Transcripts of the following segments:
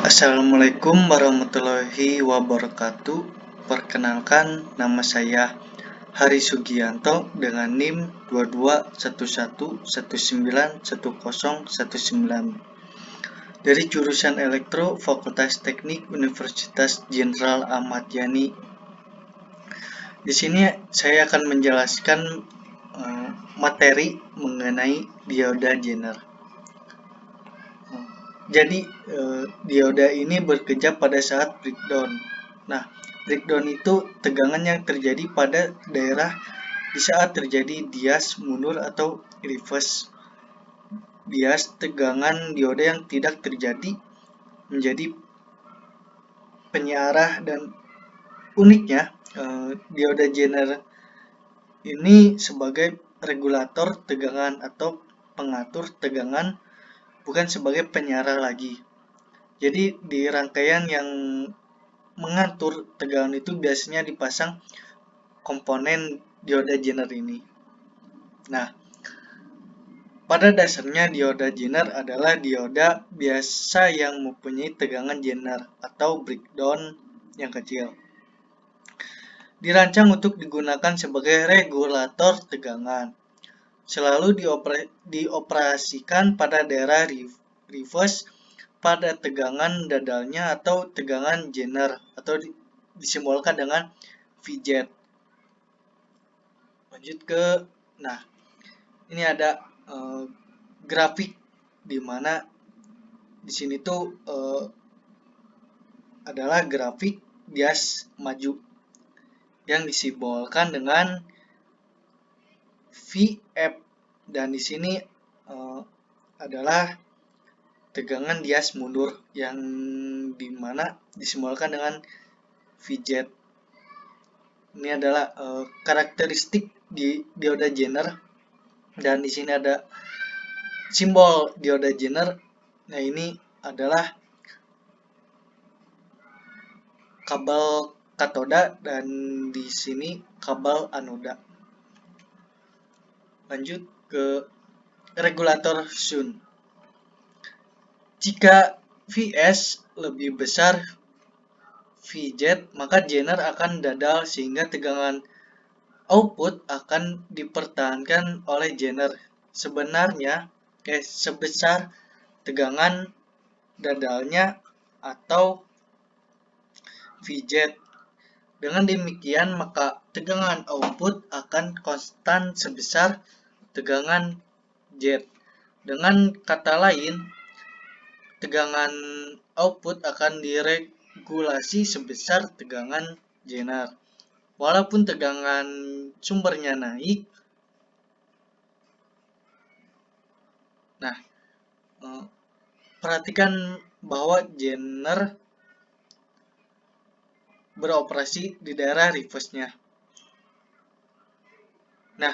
Assalamualaikum warahmatullahi wabarakatuh. Perkenalkan, nama saya Hari Sugianto dengan NIM 2211191019 dari jurusan Elektro Fakultas Teknik Universitas Jenderal Ahmad Yani. Di sini saya akan menjelaskan materi mengenai dioda Zener. Jadi dioda ini bekerja pada saat breakdown. Nah, breakdown itu tegangan yang terjadi pada daerah di saat terjadi bias mundur atau reverse bias. Tegangan dioda yang tidak terjadi menjadi penyarah, dan uniknya dioda Zener ini sebagai regulator tegangan atau pengatur tegangan, bukan sebagai penyarah lagi. Jadi di rangkaian yang mengatur tegangan itu biasanya dipasang komponen dioda Zener ini. Nah, pada dasarnya dioda Zener adalah dioda biasa yang mempunyai tegangan Zener atau breakdown yang kecil. Dirancang untuk digunakan sebagai regulator tegangan. Selalu dioperasikan pada daerah reverse pada tegangan dadalnya atau tegangan Zener, atau disimbolkan dengan VZ. Lanjut ke, nah ini ada grafik di mana di sini tuh adalah grafik bias maju yang disimbolkan dengan VF, dan di sini adalah tegangan bias mundur yang dimana disimbolkan dengan VZ. Ini adalah karakteristik di dioda Zener, dan di sini ada simbol dioda Zener. Nah, ini adalah kabel katoda, dan di sini kabel anoda. Lanjut ke regulator shunt. Jika Vs lebih besar Vz, maka Zener akan dadal sehingga tegangan output akan dipertahankan oleh Zener sebenarnya sebesar tegangan dadalnya atau Vz. Dengan demikian, maka tegangan output akan konstan sebesar tegangan Z. Dengan kata lain, tegangan output akan diregulasi sebesar tegangan Zener. Walaupun tegangan sumbernya naik, nah perhatikan bahwa Zener beroperasi di daerah reverse-nya. Nah,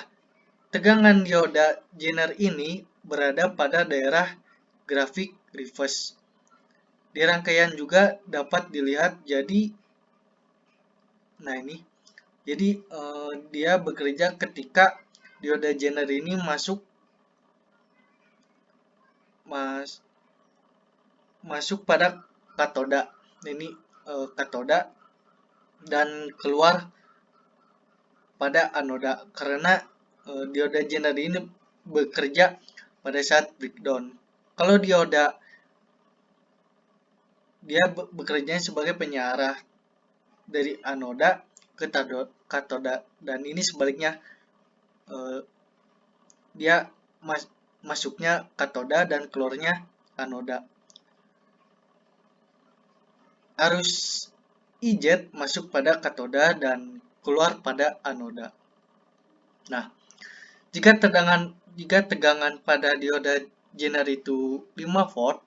tegangan dioda Zener ini berada pada daerah grafik reverse. Di rangkaian juga dapat dilihat, nah ini, jadi dia bekerja ketika dioda Zener ini masuk pada katoda. Ini katoda dan keluar pada anoda, karena dioda Zener ini bekerja pada saat breakdown. Kalau dioda, dia bekerja sebagai penyarah dari anoda ke katoda, dan ini sebaliknya, dia masuknya katoda dan keluarnya anoda. Arus IZ masuk pada katoda dan keluar pada anoda. Nah, jika tegangan pada dioda Zener itu 5 volt,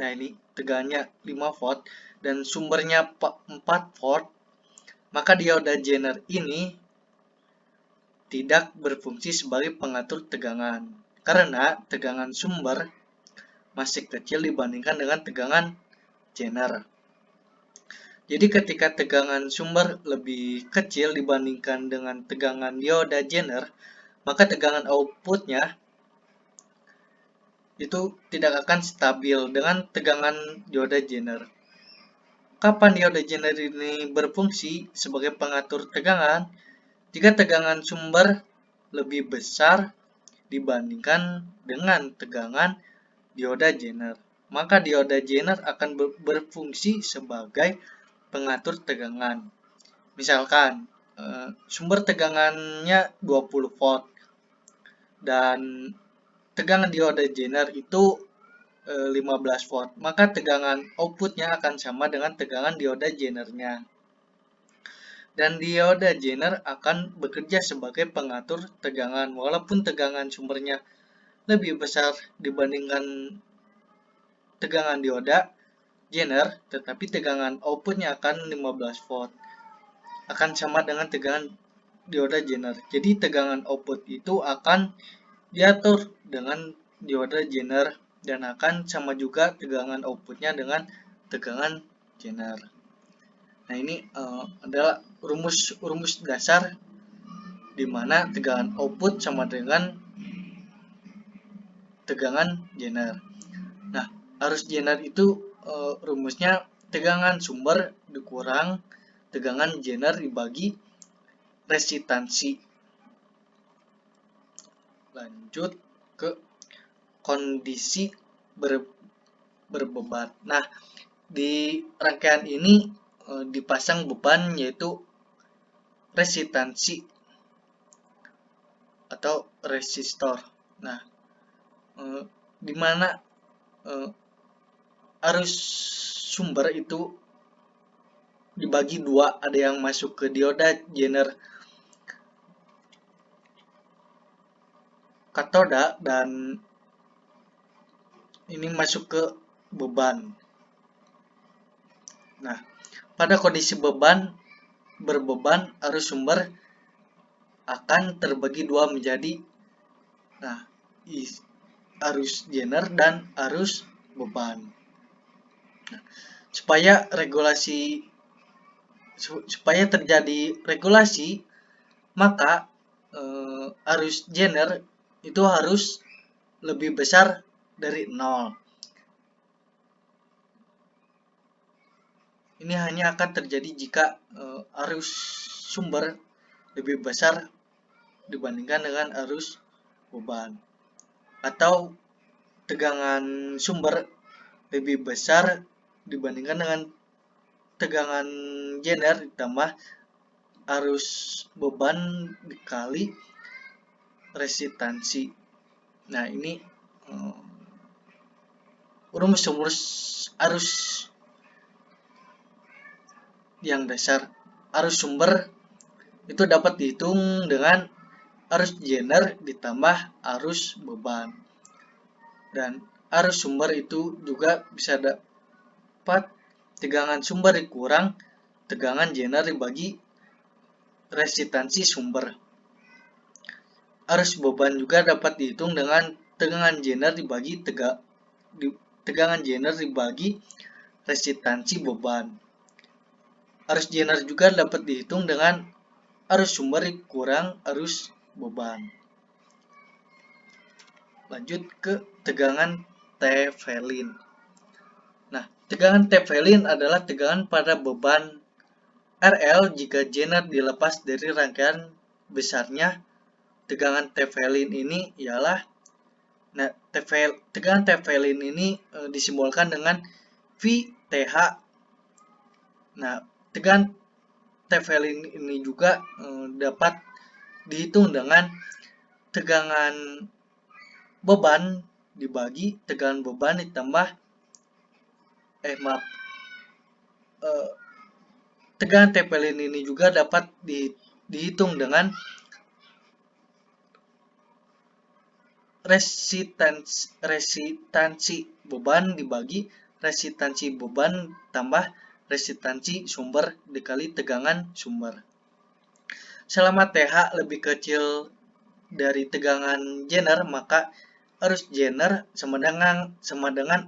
nah ini tegangannya 5 volt dan sumbernya 4 volt, maka dioda Zener ini tidak berfungsi sebagai pengatur tegangan karena tegangan sumber masih kecil dibandingkan dengan tegangan Zener. Jadi ketika tegangan sumber lebih kecil dibandingkan dengan tegangan dioda Zener, maka tegangan outputnya itu tidak akan stabil dengan tegangan dioda Zener. Kapan dioda Zener ini berfungsi sebagai pengatur tegangan? Jika tegangan sumber lebih besar dibandingkan dengan tegangan dioda Zener, maka dioda Zener akan berfungsi sebagai pengatur tegangan. Misalkan sumber tegangannya 20 volt dan tegangan dioda Zener itu 15 volt, maka tegangan outputnya akan sama dengan tegangan dioda Zenernya. Dan dioda Zener akan bekerja sebagai pengatur tegangan walaupun tegangan sumbernya lebih besar dibandingkan tegangan dioda Zener, tetapi tegangan outputnya akan 15 volt. Akan sama dengan tegangan dioda Zener. Jadi tegangan output itu akan diatur dengan dioda Zener dan akan sama juga tegangan outputnya dengan tegangan Zener. Nah, ini adalah rumus dasar di mana tegangan output sama dengan tegangan Zener. Nah, arus Zener itu rumusnya tegangan sumber dikurang tegangan Zener dibagi resistansi. Lanjut ke kondisi berbeban. Nah, di rangkaian ini dipasang beban yaitu resistansi atau resistor. Nah, di mana arus sumber itu dibagi dua, ada yang masuk ke dioda Zener katoda dan ini masuk ke beban. Nah, pada kondisi berbeban arus sumber akan terbagi dua menjadi arus Zener dan arus beban. Nah, supaya terjadi regulasi, maka arus Zener itu harus lebih besar dari 0. Ini hanya akan terjadi jika arus sumber lebih besar dibandingkan dengan arus beban, atau tegangan sumber lebih besar dibandingkan dengan tegangan Zener ditambah arus beban dikali resistansi. Nah, ini rumus arus yang dasar. Arus sumber itu dapat dihitung dengan arus Zener ditambah arus beban. Dan arus sumber itu juga bisa dapat tegangan sumber dikurang tegangan Zener dibagi resistansi sumber. Arus beban juga dapat dihitung dengan tegangan Zener dibagi tegangan Zener dibagi resistansi beban. Arus Zener juga dapat dihitung dengan arus sumber kurang arus beban. Lanjut ke tegangan Thevenin. Nah, tegangan Thevenin adalah tegangan pada beban RL jika Zener dilepas dari rangkaian besarnya. Tegangan Thevenin ini ialah tegangan Thevenin ini disimbolkan dengan VTH. Nah, tegangan Thevenin ini juga dapat dihitung dengan tegangan beban dibagi tegangan beban ditambah tegangan Thevenin ini juga dapat dihitung dengan resistansi beban dibagi resistansi beban tambah resistansi sumber dikali tegangan sumber. Selama TH lebih kecil dari tegangan Zener, maka arus Zener sama dengan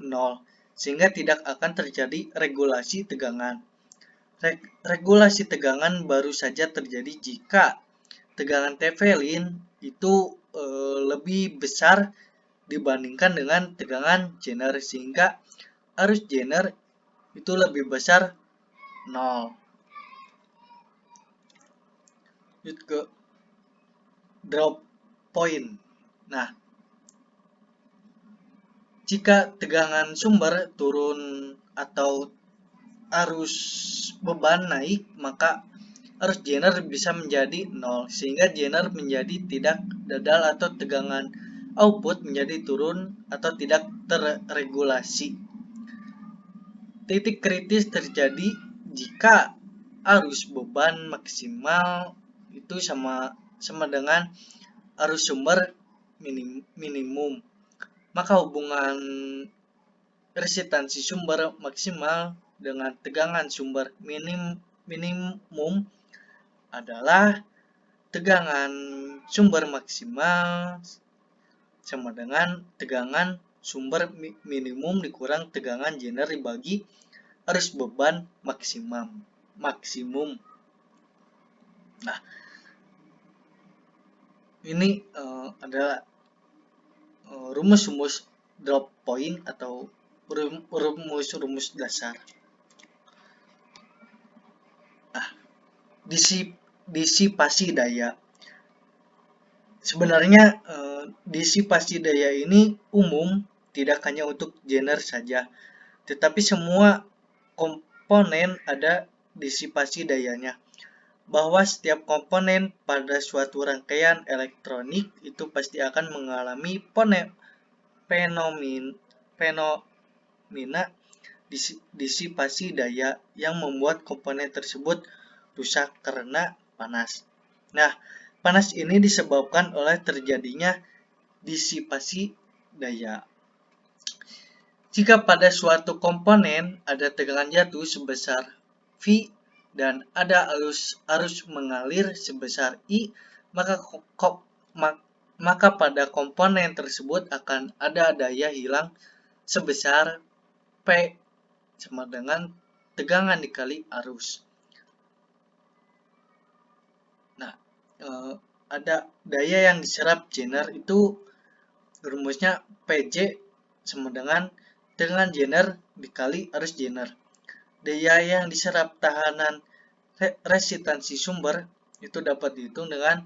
0, sehingga tidak akan terjadi regulasi tegangan. Regulasi tegangan baru saja terjadi jika tegangan Thevenin itu lebih besar dibandingkan dengan tegangan Zener, sehingga arus Zener itu lebih besar 0. Lanjut ke drop point. Nah, jika tegangan sumber turun atau arus beban naik, maka arus Zener bisa menjadi 0, sehingga Zener menjadi tidak dadal atau tegangan output menjadi turun atau tidak terregulasi. Titik kritis terjadi jika arus beban maksimal itu sama dengan arus sumber minimum. Maka hubungan resistansi sumber maksimal dengan tegangan sumber minimum adalah tegangan sumber maksimal sama dengan tegangan sumber minimum dikurang tegangan Zener dibagi arus beban maksimum. Nah, ini adalah rumus-rumus drop point atau rumus-rumus dasar. Nah, disipasi daya. Sebenarnya disipasi daya ini umum, tidak hanya untuk Zener saja, tetapi semua komponen ada disipasi dayanya. Bahwa setiap komponen pada suatu rangkaian elektronik itu pasti akan mengalami fenomena disipasi daya yang membuat komponen tersebut rusak karena panas. Nah, panas ini disebabkan oleh terjadinya disipasi daya. Jika pada suatu komponen ada tegangan jatuh sebesar V dan ada arus mengalir sebesar I, maka pada komponen tersebut akan ada daya hilang sebesar P sama dengan tegangan dikali arus. Nah, ada daya yang diserap Zener itu rumusnya PJ sama dengan tegangan Zener dikali arus Zener. Daya yang diserap tahanan resistansi sumber itu dapat dihitung dengan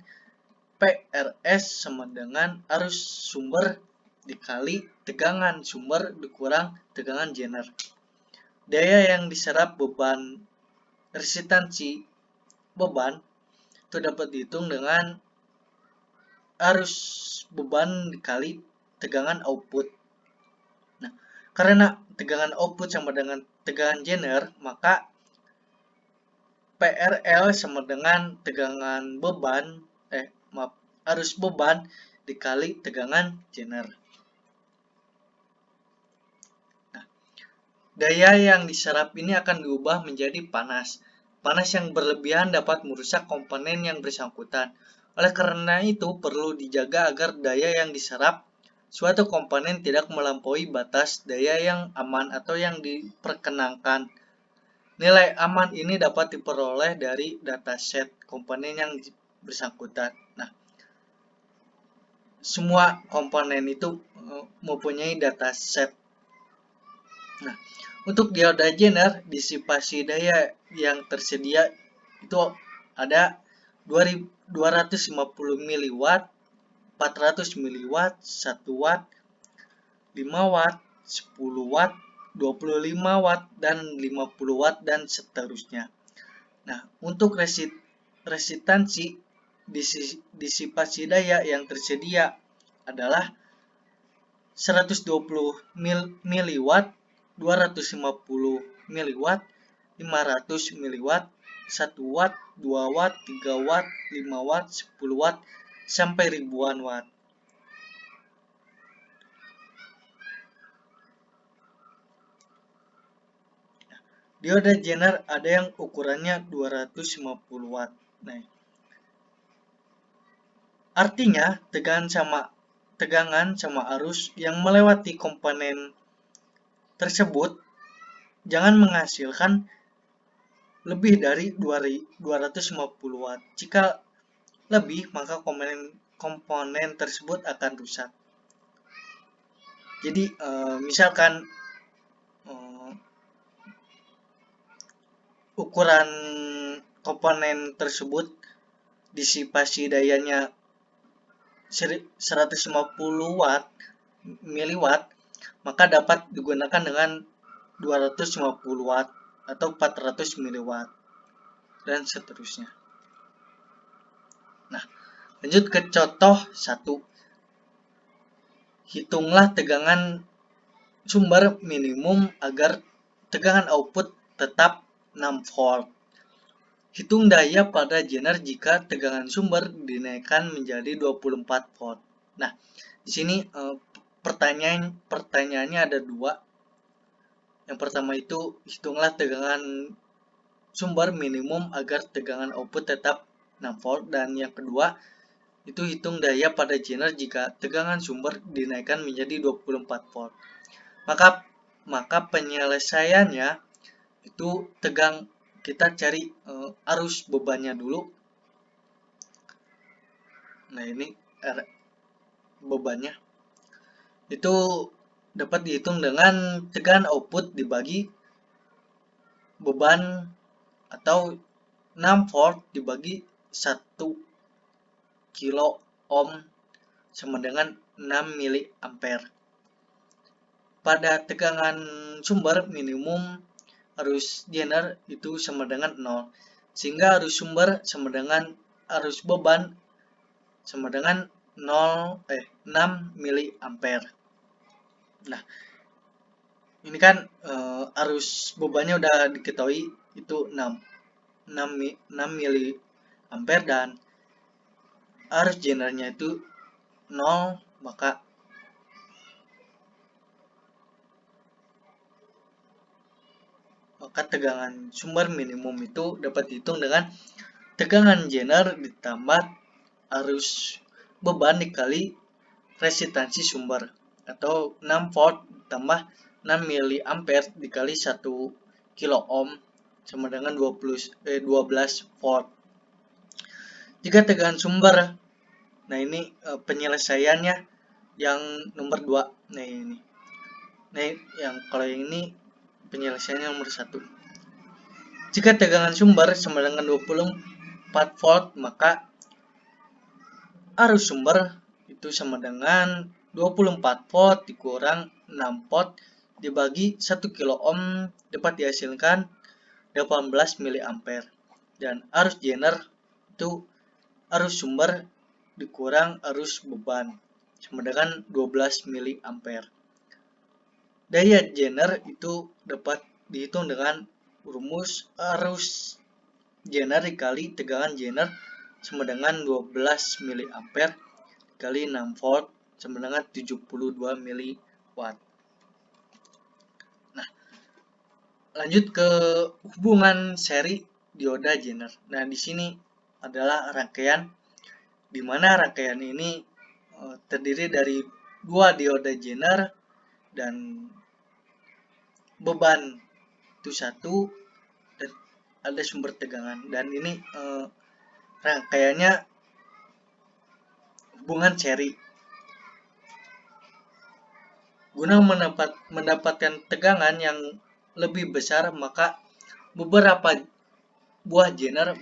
PRS sama dengan arus sumber dikali tegangan sumber dikurang tegangan Zener. Daya yang diserap beban resistansi beban itu dapat dihitung dengan arus beban dikali tegangan output. Nah, karena tegangan output sama dengan tegangan Zener, maka PRL sama dengan tegangan beban arus beban dikali tegangan Zener. Nah, daya yang diserap ini akan diubah menjadi panas. Panas yang berlebihan dapat merusak komponen yang bersangkutan. Oleh karena itu, perlu dijaga agar daya yang diserap suatu komponen tidak melampaui batas daya yang aman atau yang diperkenankan. Nilai aman ini dapat diperoleh dari dataset komponen yang bersangkutan. Nah, semua komponen itu mempunyai dataset. Nah, untuk dioda Zener, disipasi daya yang tersedia itu ada 250 mW, 400 mW, 1 watt, 5 watt, 10 watt, 25 watt, dan 50 watt, dan seterusnya. Nah, untuk resistansi disipasi daya yang tersedia adalah 120 mW, 250 mW, 500 mW, 1 watt, 2 watt, 3 watt, 5 watt, 10 watt, sampai ribuan watt. Dioda Zener ada yang ukurannya 250 watt. Nah, artinya tegangan sama arus yang melewati komponen tersebut jangan menghasilkan lebih dari 250 watt. Jika lebih, maka komponen tersebut akan rusak. Jadi misalkan ukuran komponen tersebut disipasi dayanya 150 watt miliwatt, maka dapat digunakan dengan 250 watt atau 400 miliwatt dan seterusnya. Nah, lanjut ke contoh 1. Hitunglah tegangan sumber minimum agar tegangan output tetap 6 volt. Hitung daya pada jener jika tegangan sumber dinaikkan menjadi 24 volt. Nah, di sini pertanyaannya ada dua. Yang pertama itu, hitunglah tegangan sumber minimum agar tegangan output tetap 6 volt, dan yang kedua itu hitung daya pada jener jika tegangan sumber dinaikkan menjadi 24 volt. Maka penyelesaiannya itu kita cari arus bebannya dulu. Nah, ini bebannya itu dapat dihitung dengan tegangan output dibagi beban atau 6 volt dibagi 1 kilo ohm sama dengan 6 mili ampere. Pada tegangan sumber minimum, arus jener itu sama dengan 0, sehingga arus sumber sama dengan arus beban sama dengan 6 mili ampere. Nah, ini kan arus bebannya udah diketahui itu 6 mili ampere, dan arus jenernya itu 0, maka tegangan sumber minimum itu dapat dihitung dengan tegangan jener ditambah arus beban dikali resistansi sumber, atau 6 volt tambah 6 mili ampere dikali 1 kilo ohm sama dengan 12 volt. Jika tegangan sumber, nah ini penyelesaiannya yang nomor 2. Nah ini. Nah, kalau yang ini penyelesaiannya nomor 1. Jika tegangan sumber sama dengan 24 volt, maka arus sumber itu sama dengan 24 volt dikurang 6 volt dibagi 1 kilo ohm dapat dihasilkan 18 mili ampere. Dan arus jener itu arus sumber dikurang arus beban sama dengan 12 mili ampere. Daya jener itu dapat dihitung dengan rumus arus jener dikali tegangan jener sama dengan 12 mili ampere kali 6 volt sama dengan 72 mili watt. Nah, lanjut ke hubungan seri dioda jener. Nah, di sini adalah rangkaian di mana rangkaian ini terdiri dari 2 dioda jener dan beban itu 1, dan ada sumber tegangan, dan ini rangkaiannya hubungan seri. Guna mendapatkan tegangan yang lebih besar, maka beberapa buah jener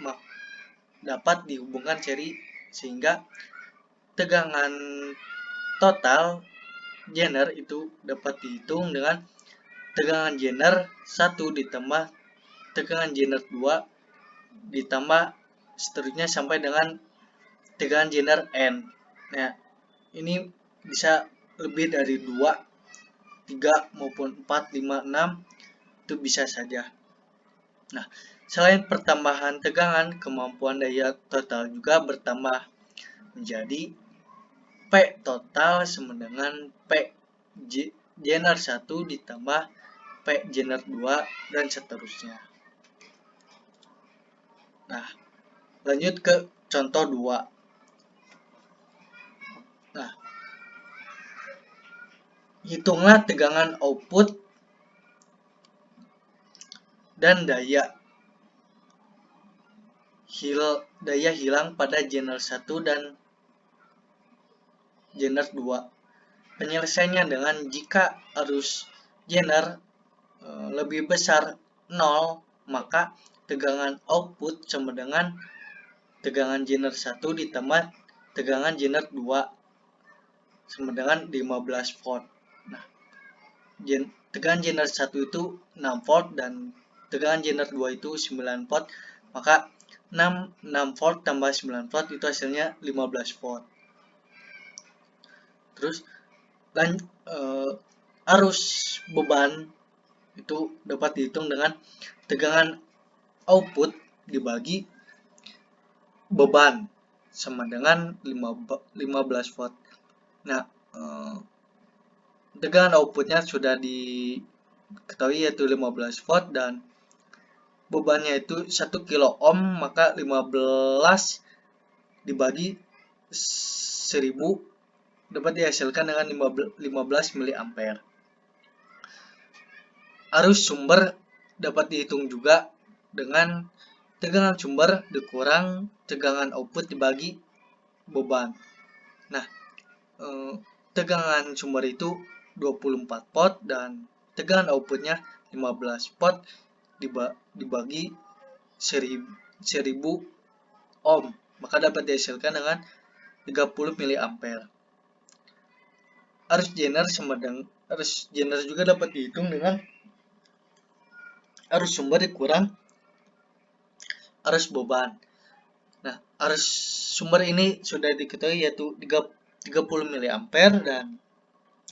dapat dihubungkan seri sehingga tegangan total jener itu dapat dihitung dengan tegangan jener 1 ditambah tegangan jener 2 ditambah seterusnya sampai dengan tegangan jener N. Nah, ini bisa lebih dari 2, 3 maupun 4, 5, 6 itu bisa saja. Nah, selain pertambahan tegangan, kemampuan daya total juga bertambah menjadi P total sama dengan P jener 1 ditambah P jener 2 dan seterusnya. Nah, lanjut ke contoh 2. Nah, hitunglah tegangan output dan daya hilang pada jener 1 dan jener 2. Penyelesaiannya dengan jika arus Zener lebih besar 0, maka tegangan output sama dengan tegangan Zener 1 ditambah tegangan Zener 2 sama dengan 15 volt. Nah, tegangan Zener 1 itu 6 volt dan tegangan Zener 2 itu 9 volt, maka 6 volt tambah 9 volt itu hasilnya 15 volt. Terus arus beban itu dapat dihitung dengan tegangan output dibagi beban sama dengan 15 volt. Nah, tegangan outputnya sudah diketahui yaitu 15 volt dan bebannya itu 1 kilo ohm, maka 15 dibagi 1000 dapat dihasilkan dengan 15 mA. Arus sumber dapat dihitung juga dengan tegangan sumber dikurang tegangan output dibagi beban. Nah, tegangan sumber itu 24 volt dan tegangan outputnya 15 volt dibagi 1000 ohm, maka dapat dihasilkan dengan 30 mA. Arus Zener juga dapat dihitung dengan arus sumber dikurang arus beban. Nah, arus sumber ini sudah diketahui yaitu 30 mA dan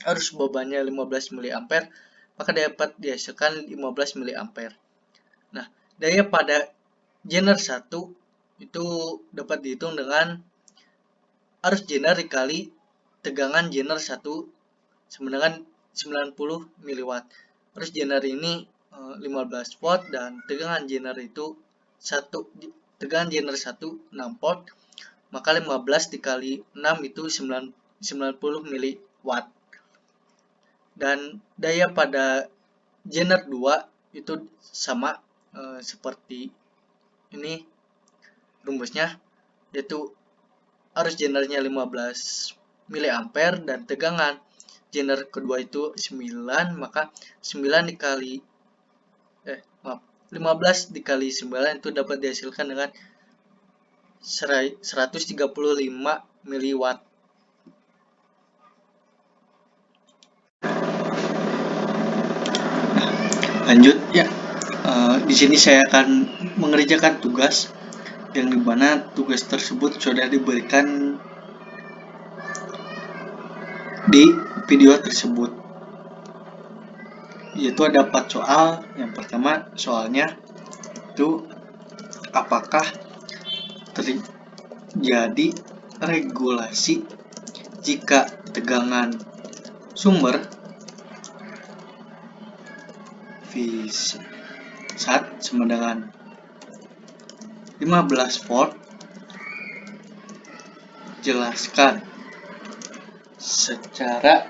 arus bebannya 15 mA, maka dapat dihasilkan 15 mA. Nah, daya pada Zener 1 itu dapat dihitung dengan arus Zener dikali tegangan Zener 1 sama dengan 90 mW. Arus Zener ini 15 volt dan tegangan Zener itu tegangan Zener 1 6 volt, maka 15 dikali 6 itu 90 mW. Dan daya pada Zener 2 itu sama seperti ini rumusnya, yaitu arus Zenernya 15 mA dan tegangan Zener kedua itu 9, maka 9 dikali 15 dikali 9 itu dapat dihasilkan dengan 135 mW. Lanjut ya. Di sini saya akan mengerjakan tugas yang dimana tugas tersebut sudah diberikan di video tersebut, yaitu ada 4 soal. Yang pertama soalnya itu apakah terjadi regulasi jika tegangan sumber V1 sama dengan 15 volt. Jelaskan secara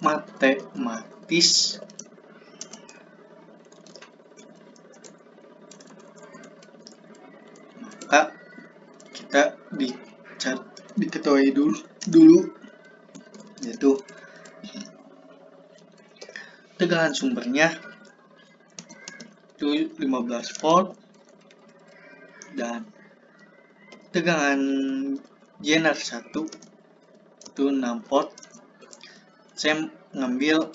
matematis maka kita diketahui dulu yaitu tegangan sumbernya itu 15 volt dan tegangan Zener 1 itu 6 volt. Saya ngambil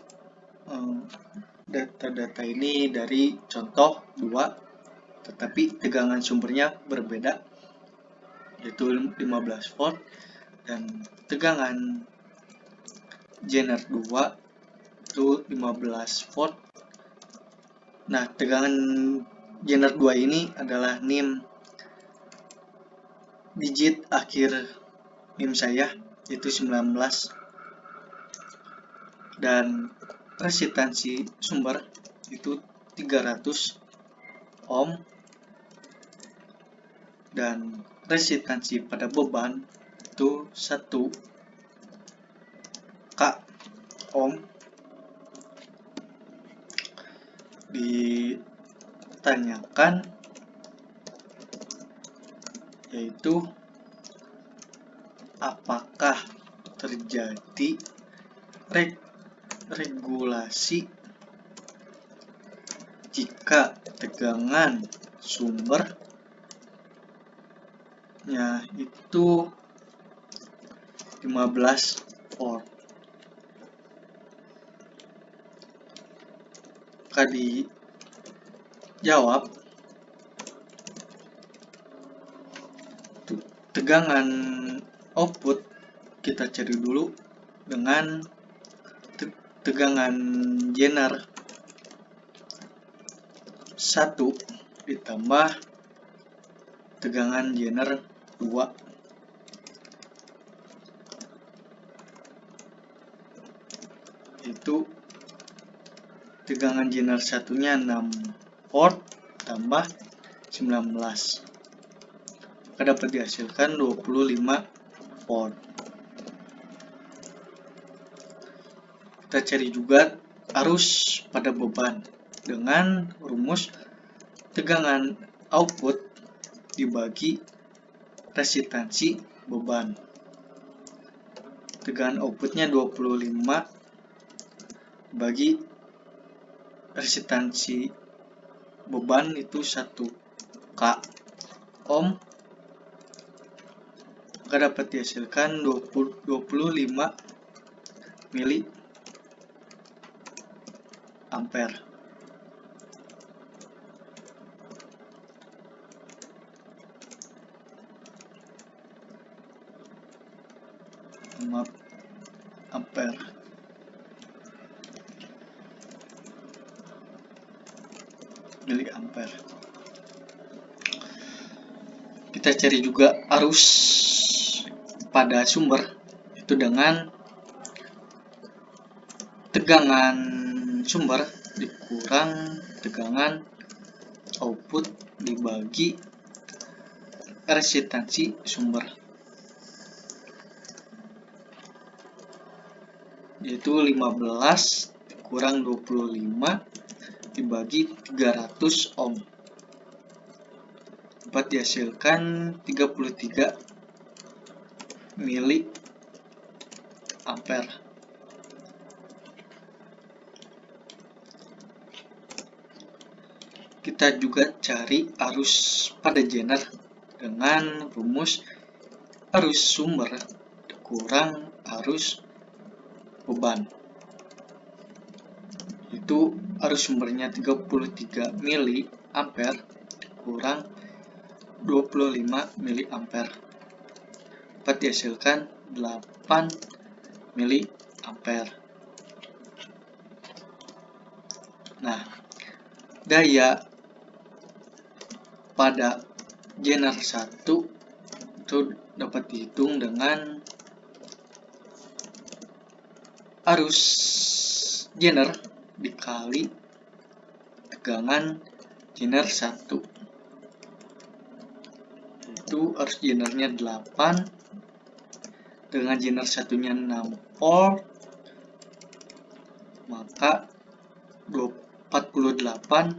data-data ini dari contoh 2, tetapi tegangan sumbernya berbeda, yaitu 15 volt dan tegangan Zener 2 itu 15 volt. Nah, tegangan Zener 2 ini adalah NIM digit akhir NIM saya, yaitu 19, dan resistansi sumber itu 300 ohm dan resistansi pada beban itu 1 k ohm. Ditanyakan yaitu apakah terjadi regulasi jika tegangan sumbernya itu 15 volt. Maka dijawab tegangan output kita cari dulu dengan tegangan jener 1 ditambah tegangan jener 2. Itu tegangan jener satunya 6 volt tambah 19. Maka dapat dihasilkan 25 volt. Kita cari juga arus pada beban dengan rumus tegangan output dibagi resistansi beban. Tegangan outputnya 25 bagi resistansi beban itu 1 K ohm, maka dapat dihasilkan 25 mili ampere. Ampere. Mili ampere. Kita cari juga arus pada sumber itu dengan tegangan sumber dikurang tegangan output dibagi resistansi sumber, yaitu 15 dikurang 25 dibagi 300 ohm, dapat dihasilkan 33 mili ampere. Kita juga cari arus pada jener dengan rumus arus sumber dikurang arus beban. Itu arus sumbernya 33 mili ampere kurang 25 mili ampere, dapat dihasilkan 8 mili ampere. Nah, daya pada jener 1 itu dapat dihitung dengan arus jener dikali tegangan jener 1. Itu arus jenernya 8, dengan jener satunya 6 volt, maka 48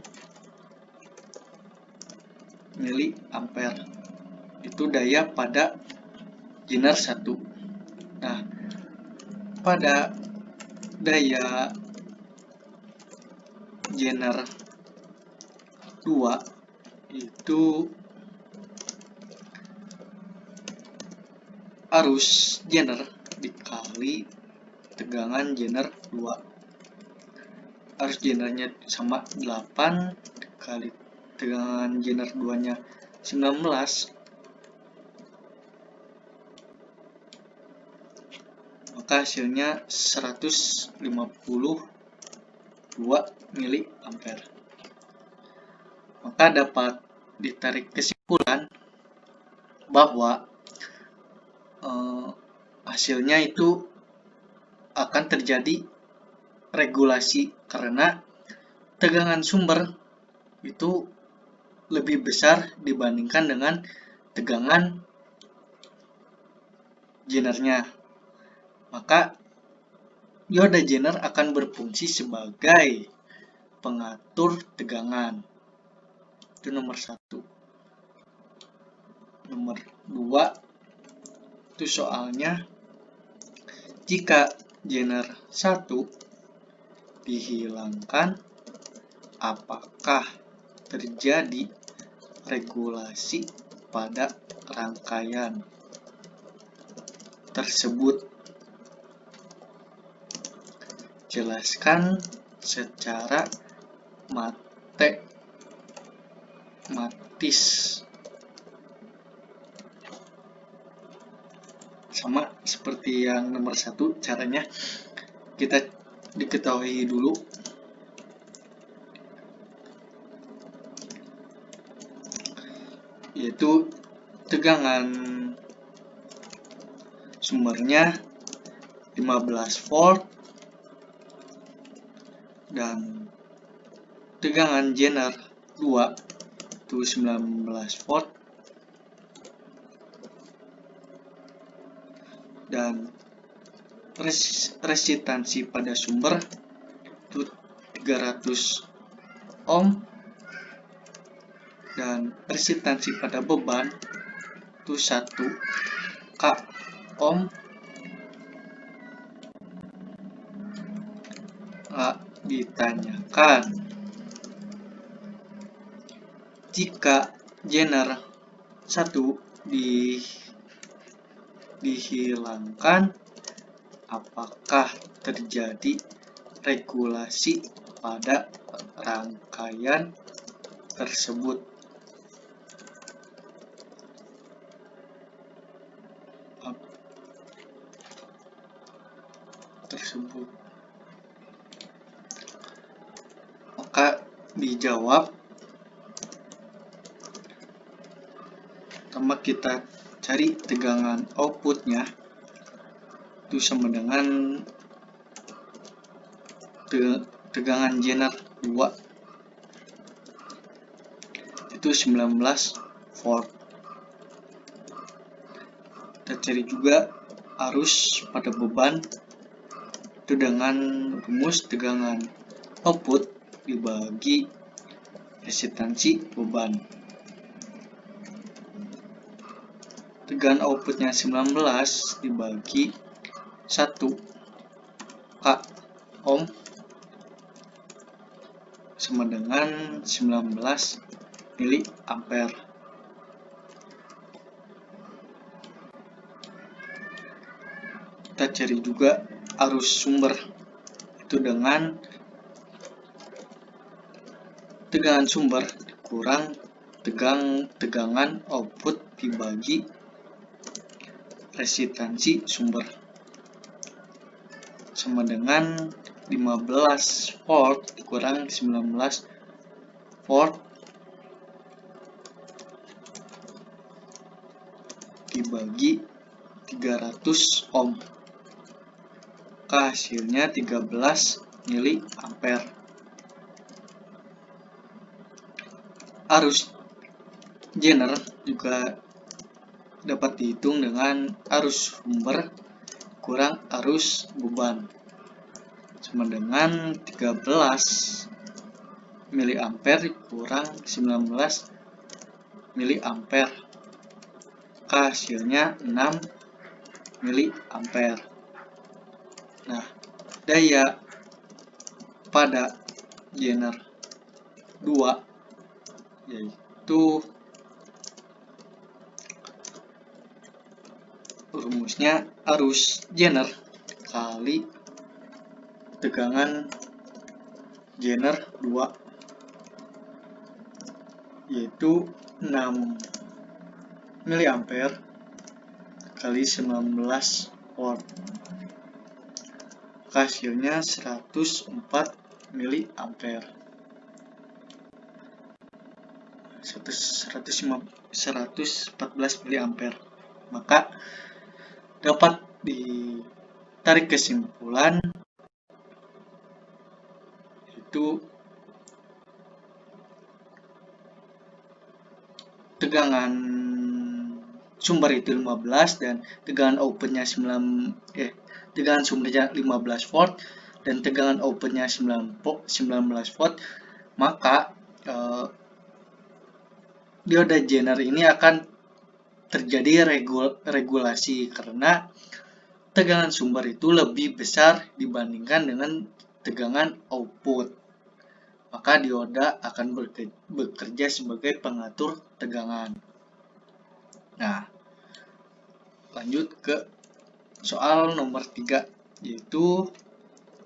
mili ampere. Itu daya pada jener 1. Nah, pada daya jener 2 itu arus jener dikali tegangan jener 2. Arus jenernya sama 8 dikali tegangan jener 2 nya 19, maka hasilnya 152 mili ampere. Maka dapat ditarik kesimpulan bahwa hasilnya itu akan terjadi regulasi karena tegangan sumber itu lebih besar dibandingkan dengan tegangan jenernya. Maka dioda jener akan berfungsi sebagai pengatur tegangan. Itu nomor 1. nomor 2 itu soalnya, jika genre 1 dihilangkan, apakah terjadi regulasi pada rangkaian tersebut? Jelaskan secara matematis. Sama seperti yang nomor 1, caranya kita diketahui dulu yaitu tegangan sumbernya 15 volt dan tegangan genre 2 itu 19 volt dan resistansi pada sumber itu 300 ohm dan resistansi pada beban itu 1 k ohm. Ditanyakan, jika genre 1 dihilangkan, apakah terjadi regulasi pada rangkaian tersebut? Maka dijawab, pertama kita cari tegangan outputnya itu sama dengan tegangan genre 2 itu 19 volt. Kita cari juga arus pada beban itu dengan rumus tegangan output dibagi resistansi beban. Tegangan outputnya 19 dibagi 1 k ohm sama dengan 19 mili ampere. Kita cari juga arus sumber itu dengan tegangan sumber kurang tegangan output dibagi resistansi sumber sama dengan 15 volt kurang 19 volt dibagi 300 ohm. Hasilnya 13 mili ampere. Arus genre juga dapat dihitung dengan arus sumber kurang arus beban sama dengan 13 mili ampere kurang 19 mili ampere. Hasilnya 6 mili ampere. Nah, daya pada genre 2 yaitu rumusnya arus genre kali tegangan genre 2 yaitu 6 mili ampere kali 19 volt. Hasilnya 104 mili ampere. 114 mili ampere. Maka dapat ditarik kesimpulan itu tegangan sumber itu 15 dan tegangan outputnya tegangan sumbernya 15 volt dan tegangan outputnya 19 volt, maka dioda genre ini akan terjadi regulasi karena tegangan sumber itu lebih besar dibandingkan dengan tegangan output. Maka dioda akan bekerja sebagai pengatur tegangan. Nah, lanjut ke soal nomor 3, yaitu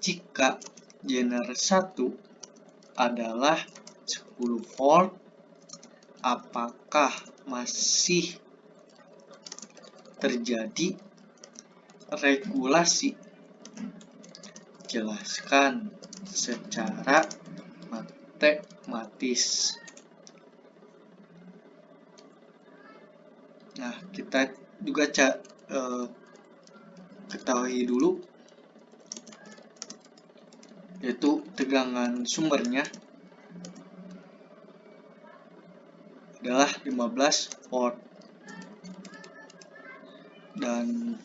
jika Zener 1 adalah 10 volt, apakah masih terjadi regulasi? Jelaskan secara matematis. Nah, kita juga ketahui dulu, yaitu tegangan sumbernya adalah 15 volt dan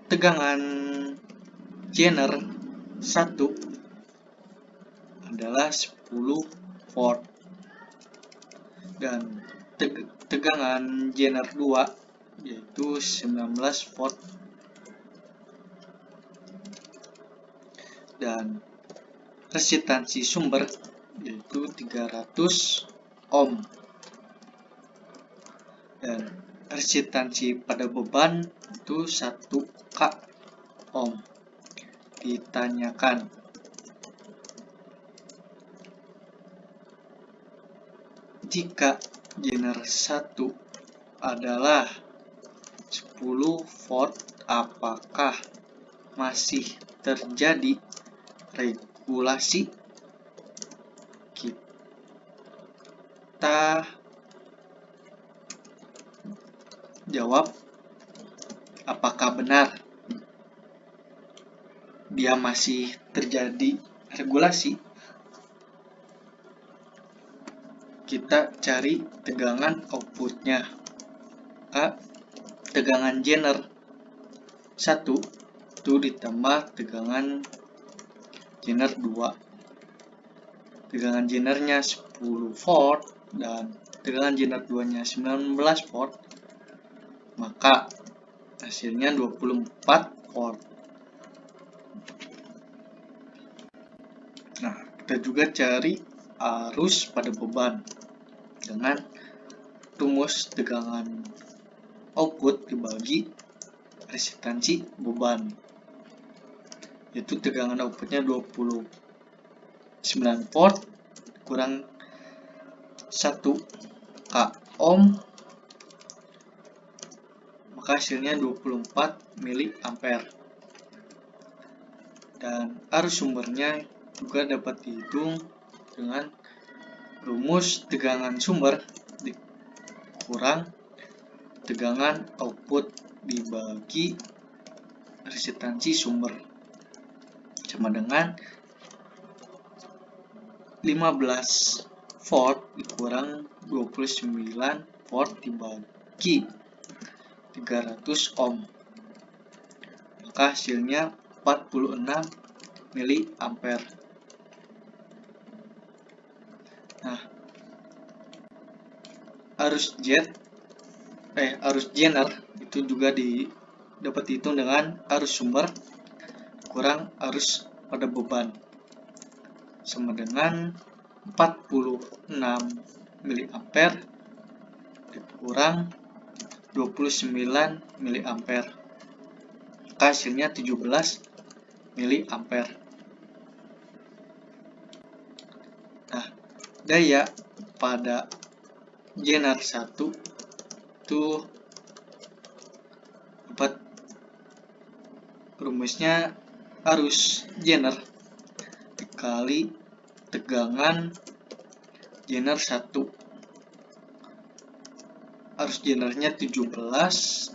tegangan Zener 1 adalah 10 volt dan tegangan Zener 2 yaitu 19 volt dan resistansi sumber yaitu 300 ohm dan resistansi pada beban itu 1 k ohm. Ditanyakan, jika Zener 1 adalah 10 volt, apakah masih terjadi regulasi? Kita jawab apakah benar dia masih terjadi regulasi. Kita cari tegangan outputnya. Tegangan Zener 1 itu ditambah tegangan Zener 2. Tegangan Zenernya 10 volt dan tegangan Zener 2 nya 19 volt, maka hasilnya 24 volt. Nah, kita juga cari arus pada beban dengan rumus tegangan output dibagi resistansi beban, yaitu tegangan outputnya 29 volt kurang 1 k ohm, maka hasilnya 24 mA. Dan arus sumbernya juga dapat dihitung dengan rumus tegangan sumber dikurang tegangan output dibagi resistansi sumber, sama dengan 15 volt dikurang 29 volt dibagi 300 ohm, maka hasilnya 46 mA. Nah, arus Zener itu juga dapat dihitung dengan arus sumber kurang arus pada beban, sama dengan 46 mA dikurang 29 mA, maka hasilnya 17 mA. Nah, daya pada Zener 1 itu dapat rumusnya arus Zener dikali tegangan Zener 1. Arus Zenernya 17,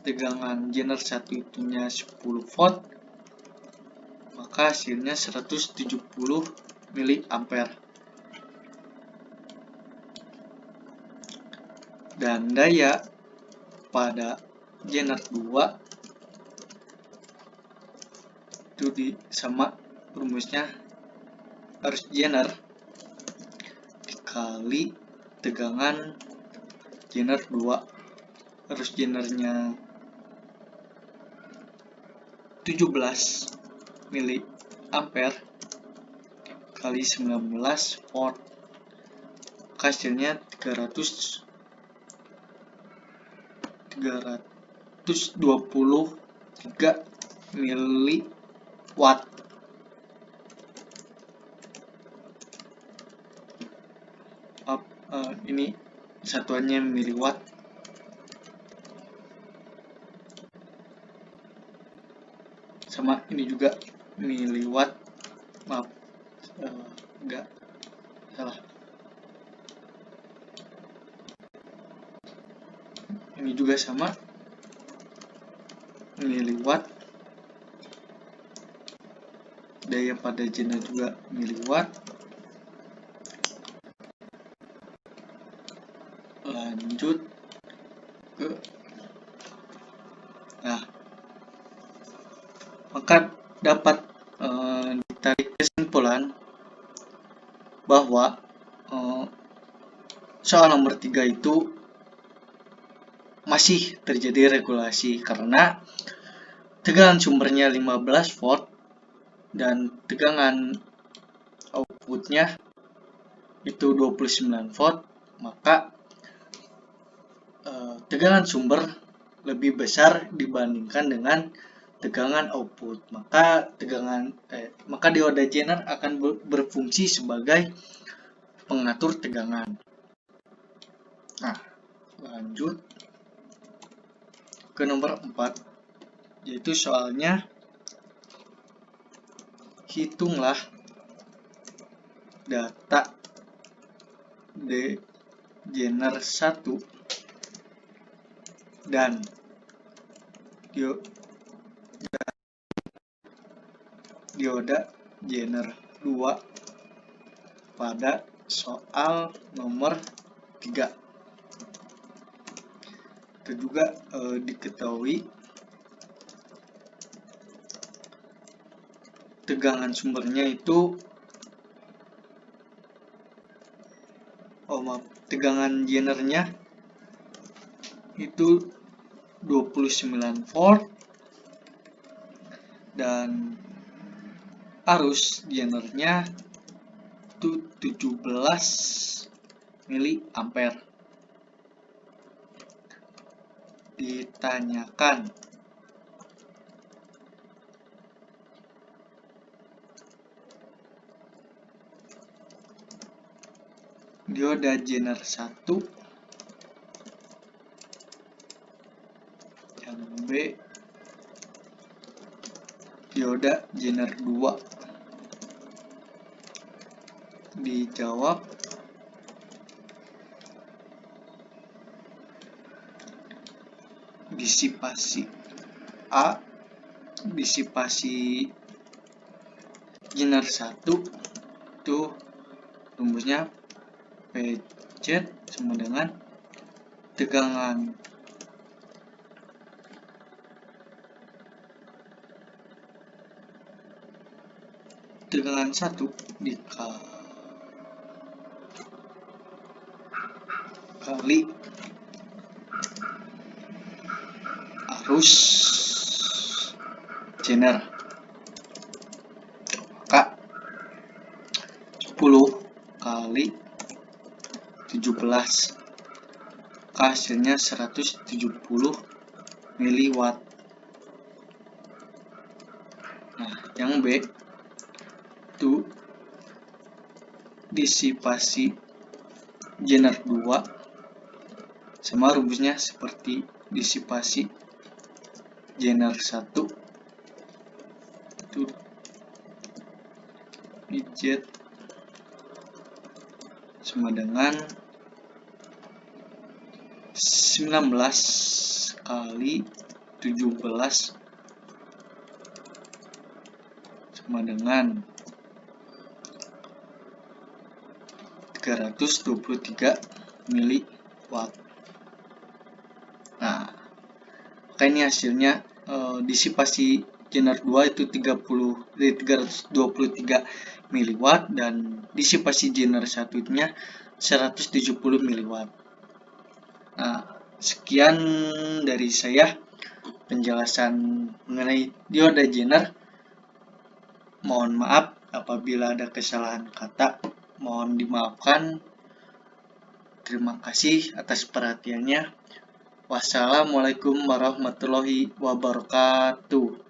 tegangan Zener 1 itunya 10 volt, maka hasilnya 170 mA. Dan daya pada Zener 2 itu sama rumusnya arus Zener dikali tegangan Zener 2 arus jenernya 17 mili ampere kali 19 volt, hasilnya 323 miliwatt. Ini satuannya miliwatt. Sama ini juga miliwatt. Maaf, enggak salah. Ini juga sama miliwatt. Daya pada jener juga miliwatt. Lanjut ke maka dapat ditarik kesimpulan bahwa soal nomor 3 itu masih terjadi regulasi karena tegangan sumbernya 15 volt dan tegangan outputnya itu 29 volt, maka tegangan sumber lebih besar dibandingkan dengan tegangan output. Maka dioda Zener akan berfungsi sebagai pengatur tegangan. Nah, lanjut ke nomor 4, yaitu soalnya hitunglah data Zener 1 dan dioda Zener 2 pada soal nomor 3. Itu juga diketahui tegangan sumbernya itu tegangan Zenernya itu 29 volt dan arus Zenernya itu 17 mili ampere. Ditanyakan dioda Zener 1 yang B dioda Zener 2. Dijawab disipasi A, disipasi Zener 1 itu rumusnya PZ sama dengan tegangan tegangan 1 dikali arus Zener, maka 10 kali 17, hasilnya 170 miliwatt. Nah, yang B itu disipasi Zener 2 sama rumusnya seperti disipasi Zener 1 itu PZ sama dengan 19 kali 17 sama dengan 323 miliwatt. Nah, maka ini hasilnya disipasi Zener 2 itu 323 miliwatt dan disipasi Zener 1 nya 170 miliwatt. Nah, Sekian dari saya penjelasan mengenai dioda Jenner. Mohon maaf apabila ada kesalahan kata, mohon dimaafkan. Terima kasih atas perhatiannya. Wassalamualaikum warahmatullahi wabarakatuh.